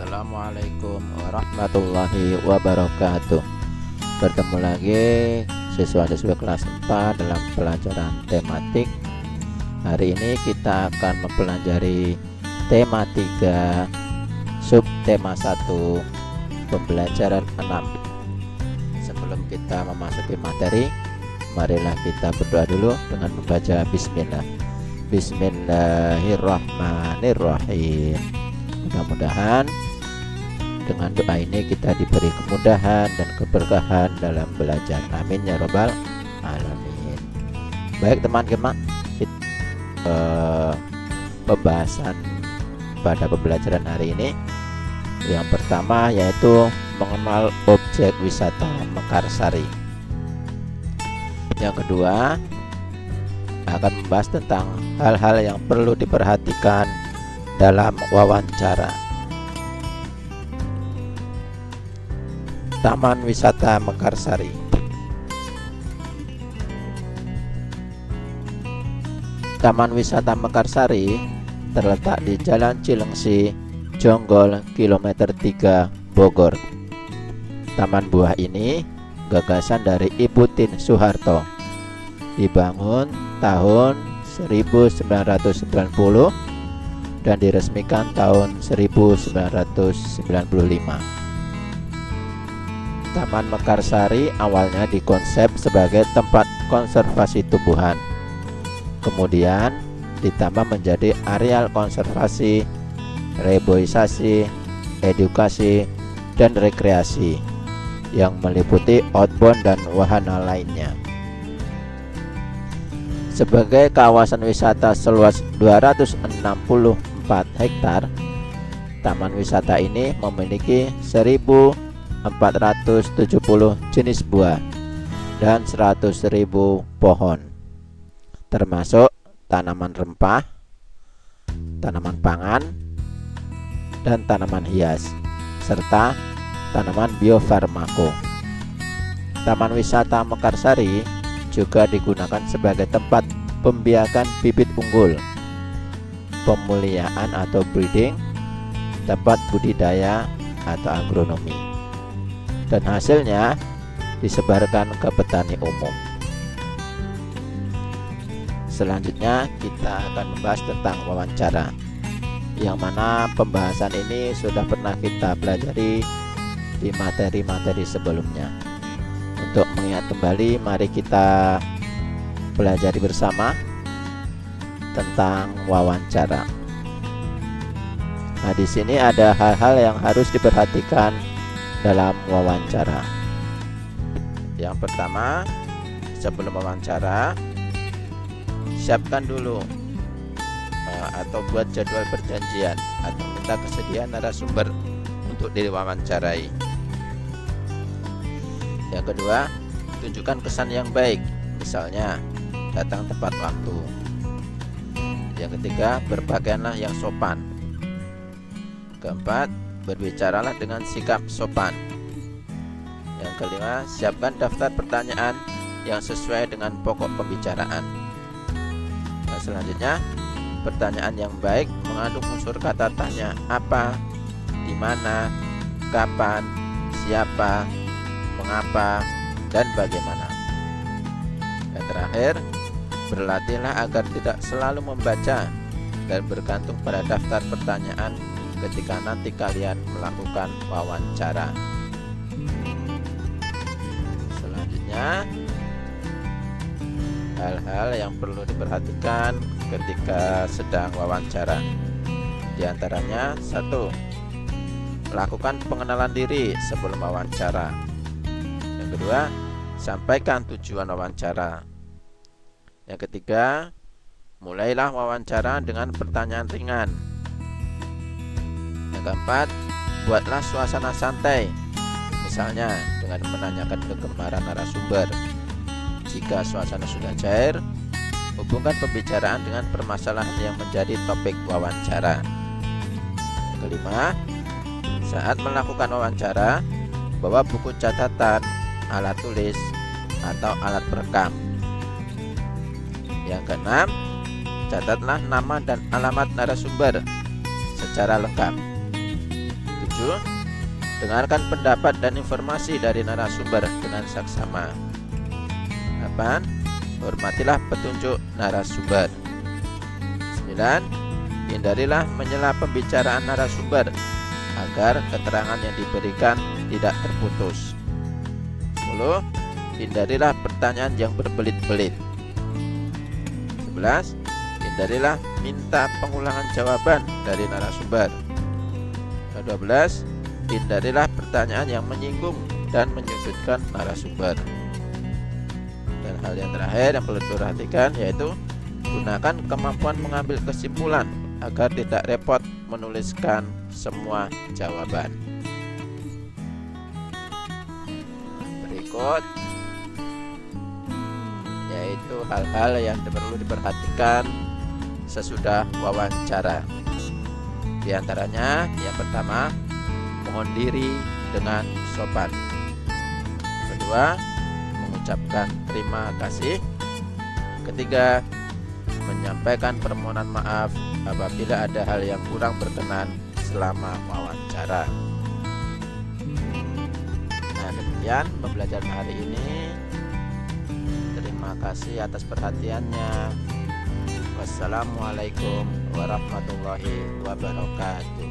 Assalamualaikum warahmatullahi wabarakatuh. Bertemu lagi siswa-siswa kelas 4 dalam pelajaran tematik. Hari ini kita akan mempelajari tema 3 subtema 1 pembelajaran 6. Sebelum kita memasuki materi, marilah kita berdoa dulu dengan membaca bismillah. Bismillahirrahmanirrahim. Mudah-mudahan dengan doa ini kita diberi kemudahan dan keberkahan dalam belajar. Amin ya robbal alamin. Baik teman-teman, pembahasan pada pembelajaran hari ini yang pertama yaitu mengenal objek wisata Mekarsari. Yang kedua akan membahas tentang hal-hal yang perlu diperhatikan dalam wawancara. Taman Wisata Mekarsari. Taman Wisata Mekarsari terletak di Jalan Cilengsi, Jonggol, kilometer 3, Bogor. Taman buah ini gagasan dari Ibu Tien Soeharto. Dibangun tahun 1990 dan diresmikan tahun 1995. Taman Mekarsari awalnya dikonsep sebagai tempat konservasi tumbuhan, kemudian ditambah menjadi areal konservasi, reboisasi, edukasi, dan rekreasi yang meliputi outbound dan wahana lainnya. Sebagai kawasan wisata seluas 264 hektar, taman wisata ini memiliki 1.470 jenis buah dan 100.000 pohon, termasuk tanaman rempah, tanaman pangan, dan tanaman hias, serta tanaman biofarmako. Taman wisata Mekarsari juga digunakan sebagai tempat pembiakan bibit unggul, pemuliaan atau breeding, tempat budidaya atau agronomi, dan hasilnya disebarkan ke petani umum. Selanjutnya kita akan membahas tentang wawancara, yang mana pembahasan ini sudah pernah kita pelajari di materi-materi sebelumnya. Untuk mengingat kembali, mari kita pelajari bersama tentang wawancara. Nah, di sini ada hal-hal yang harus diperhatikan dalam wawancara. Yang pertama, sebelum wawancara, siapkan dulu atau buat jadwal perjanjian atau minta kesediaan narasumber untuk diwawancarai. Yang kedua, tunjukkan kesan yang baik, misalnya datang tepat waktu. Yang ketiga, berpakaianlah yang sopan. Keempat, berbicaralah dengan sikap sopan. Yang kelima, siapkan daftar pertanyaan yang sesuai dengan pokok pembicaraan. Nah, selanjutnya, pertanyaan yang baik mengandung unsur kata tanya, apa, di mana, kapan, siapa, mengapa, dan bagaimana. Dan terakhir, berlatihlah agar tidak selalu membaca dan bergantung pada daftar pertanyaan ketika nanti kalian melakukan wawancara. Selanjutnya, hal-hal yang perlu diperhatikan ketika sedang wawancara. Di antaranya, 1. Lakukan pengenalan diri sebelum wawancara. Yang kedua, sampaikan tujuan wawancara. Yang ketiga, mulailah wawancara dengan pertanyaan ringan. Yang keempat, buatlah suasana santai, misalnya dengan menanyakan kegemaran narasumber. Jika suasana sudah cair, hubungkan pembicaraan dengan permasalahan yang menjadi topik wawancara. Yang kelima, saat melakukan wawancara, bawa buku catatan, alat tulis, atau alat perekam. Yang keenam, catatlah nama dan alamat narasumber secara lengkap. 7. Dengarkan pendapat dan informasi dari narasumber dengan saksama. 8. Hormatilah petunjuk narasumber. 9. Hindarilah menyela pembicaraan narasumber agar keterangan yang diberikan tidak terputus. 10. Hindarilah pertanyaan yang berbelit-belit. 11. Hindarilah minta pengulangan jawaban dari narasumber. 12. Hindarilah pertanyaan yang menyinggung dan menyudutkan narasumber. Dan hal yang terakhir yang perlu diperhatikan yaitu gunakan kemampuan mengambil kesimpulan agar tidak repot menuliskan semua jawaban. Berikut yaitu hal-hal yang perlu diperhatikan sesudah wawancara. Di antaranya yang pertama, mohon diri dengan sopan. Kedua, mengucapkan terima kasih. Ketiga, menyampaikan permohonan maaf apabila ada hal yang kurang berkenan selama wawancara. Nah, demikian pembelajaran hari ini. Terima kasih atas perhatiannya. Wassalamualaikum warahmatullahi wabarakatuh.